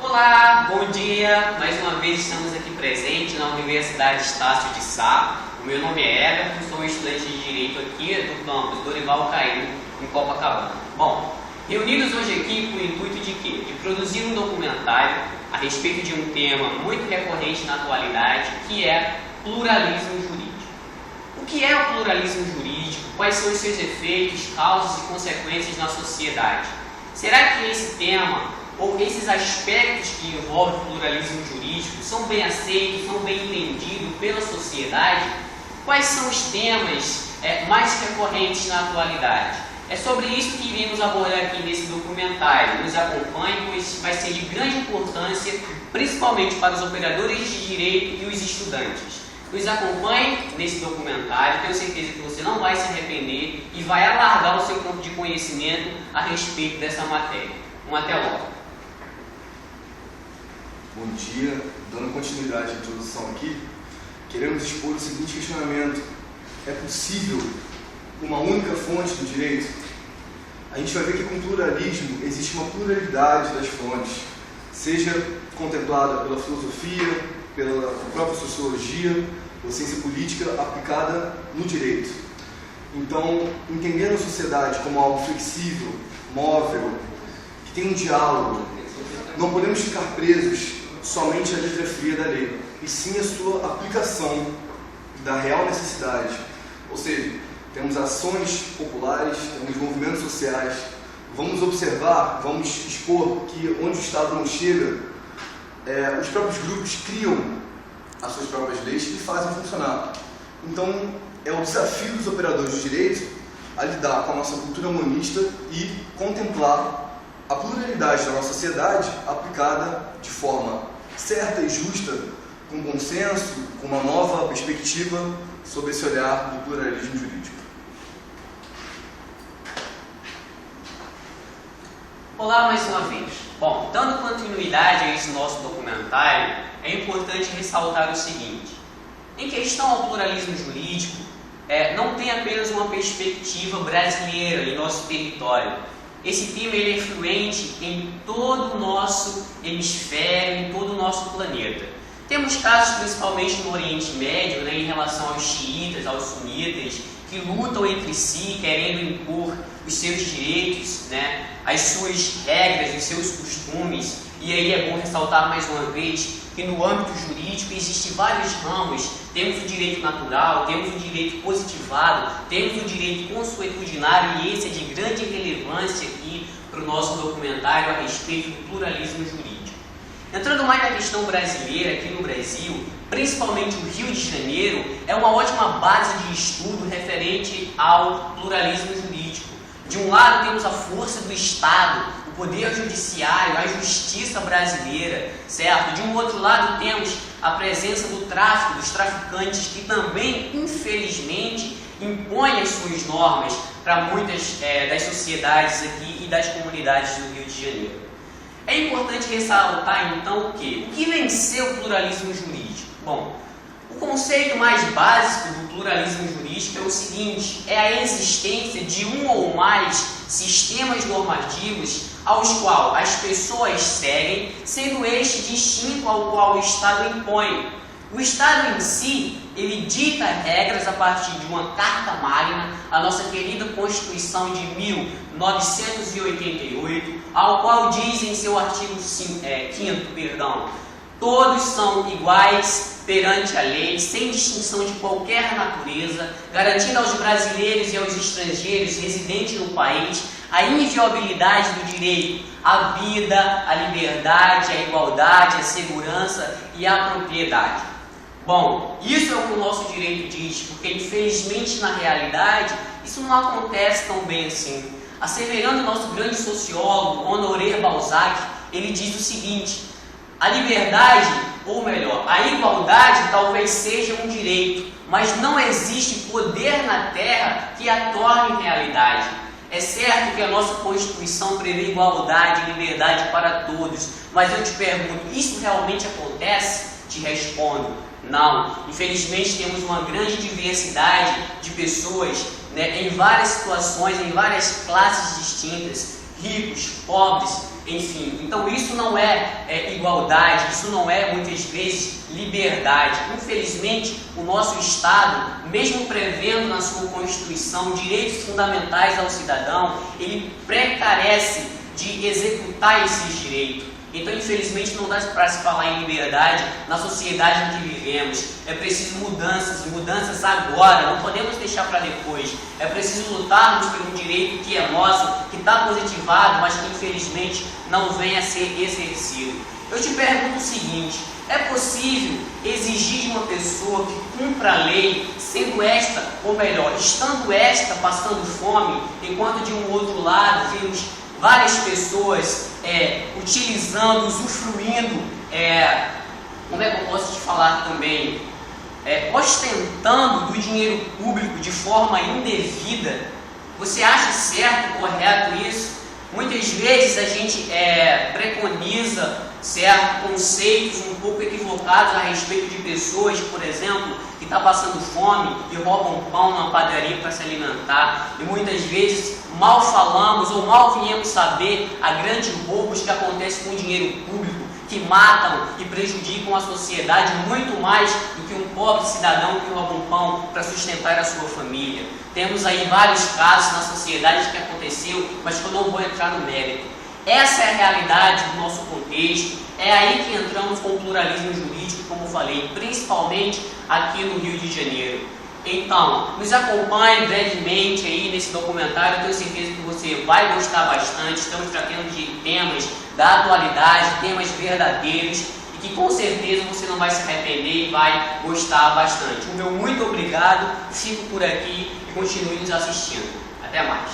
Olá, bom dia! Mais uma vez estamos aqui presentes na Universidade Estácio de Sá. O meu nome é Everton, sou estudante de Direito aqui do campus Dorival Caymmi, em Copacabana. Bom, reunidos hoje aqui com o intuito de quê? De produzir um documentário a respeito de um tema muito recorrente na atualidade, que é pluralismo jurídico. O que é o pluralismo jurídico? Quais são os seus efeitos, causas e consequências na sociedade? Será que esse tema ou esses aspectos que envolvem o pluralismo jurídico são bem aceitos, são bem entendidos pela sociedade? Quais são os temas mais recorrentes na atualidade? É sobre isso que iremos abordar aqui nesse documentário. Nos acompanhe, pois vai ser de grande importância, principalmente para os operadores de direito e os estudantes. Nos acompanhe nesse documentário, tenho certeza que você não vai se arrepender e vai alargar o seu campo de conhecimento a respeito dessa matéria. Até logo. Bom dia, dando continuidade à introdução aqui, queremos expor o seguinte questionamento: é possível uma única fonte do direito? A gente vai ver que com pluralismo existe uma pluralidade das fontes, seja contemplada pela filosofia, pela própria sociologia, ou ciência política aplicada no direito. Então, entendendo a sociedade como algo flexível, móvel, que tem um diálogo, não podemos ficar presos somente à letra fria da lei, e sim a sua aplicação da real necessidade. Ou seja, temos ações populares, temos movimentos sociais. Vamos observar, vamos expor que onde o Estado não chega, os próprios grupos criam as suas próprias leis e fazem funcionar. Então, é o desafio dos operadores de direito a lidar com a nossa cultura humanista e contemplar a pluralidade da nossa sociedade aplicada de forma certa e justa, com bom senso, com uma nova perspectiva sobre esse olhar do pluralismo jurídico. Olá mais uma vez. Bom, dando continuidade a esse nosso documentário, é importante ressaltar o seguinte: em questão ao pluralismo jurídico, não tem apenas uma perspectiva brasileira em nosso território. Esse tema ele é fluente em todo o nosso hemisfério, em todo o nosso planeta. Temos casos principalmente no Oriente Médio, em relação aos xiitas, aos sunitas, que lutam entre si, querendo impor os seus direitos, as suas regras, os seus costumes. E aí é bom ressaltar mais uma vez que no âmbito jurídico existem vários ramos. Temos o direito natural, temos o direito positivado, temos o direito consuetudinário, e esse é de grande relevância aqui para o nosso documentário a respeito do pluralismo jurídico. Entrando mais na questão brasileira, aqui no Brasil, principalmente o Rio de Janeiro, é uma ótima base de estudo referente ao pluralismo jurídico. De um lado temos a força do Estado, o poder judiciário, a justiça brasileira, certo? De um outro lado temos a presença do tráfico, dos traficantes, que também, infelizmente, impõem as suas normas para muitas das sociedades aqui e das comunidades do Rio de Janeiro. É importante ressaltar, então, o que venceu o pluralismo jurídico? Bom, o conceito mais básico do pluralismo jurídico é o seguinte: é a existência de um ou mais sistemas normativos aos quais as pessoas seguem, sendo este distinto ao qual o Estado impõe. O Estado em si, ele dita regras a partir de uma Carta Magna, a nossa querida Constituição de 1988, ao qual diz em seu artigo 5º, todos são iguais perante a lei, sem distinção de qualquer natureza, garantindo aos brasileiros e aos estrangeiros residentes no país a inviolabilidade do direito à vida, à liberdade, à igualdade, à segurança e à propriedade. Bom, isso é o que o nosso direito diz, porque infelizmente na realidade isso não acontece tão bem assim. Asseverando o nosso grande sociólogo Honoré Balzac, ele diz o seguinte: a liberdade, ou melhor, a igualdade talvez seja um direito, mas não existe poder na terra que a torne realidade. É certo que a nossa Constituição prevê igualdade e liberdade para todos, mas eu te pergunto, isso realmente acontece? Te respondo, não. Infelizmente temos uma grande diversidade de pessoas, em várias situações, em várias classes distintas, ricos, pobres, enfim. Então isso não é igualdade, isso não é muitas vezes liberdade. Infelizmente, o nosso Estado, mesmo prevendo na sua Constituição direitos fundamentais ao cidadão, ele precarece de executar esses direitos. Então, infelizmente, não dá para se falar em liberdade na sociedade em que vivemos. É preciso mudanças agora, não podemos deixar para depois. É preciso lutarmos por um direito que é nosso, que está positivado, mas que infelizmente não vem a ser exercido. Eu te pergunto o seguinte: é possível exigir de uma pessoa que cumpra a lei, sendo esta, ou melhor, estando esta passando fome, enquanto de um outro lado vimos várias pessoas utilizando, usufruindo, como é que eu posso te falar também, ostentando do dinheiro público de forma indevida? Você acha certo, correto isso? Muitas vezes a gente preconiza certos conceitos um pouco equivocados a respeito de pessoas, por exemplo, que estão passando fome e roubam pão numa padaria para se alimentar. E muitas vezes mal falamos ou mal viemos saber a grandes roubos que acontecem com o dinheiro público, que matam e prejudicam a sociedade muito mais do que um pobre cidadão que rouba um pão para sustentar a sua família. Temos aí vários casos na sociedade que aconteceu, mas que eu não vou entrar no mérito. Essa é a realidade do nosso contexto, é aí que entramos com o pluralismo jurídico, como falei, principalmente aqui no Rio de Janeiro. Então, nos acompanhe brevemente aí nesse documentário, eu tenho certeza que você vai gostar bastante. Estamos tratando de temas da atualidade, temas verdadeiros, e que com certeza você não vai se arrepender e vai gostar bastante. O meu muito obrigado, fico por aqui e continue nos assistindo. Até mais.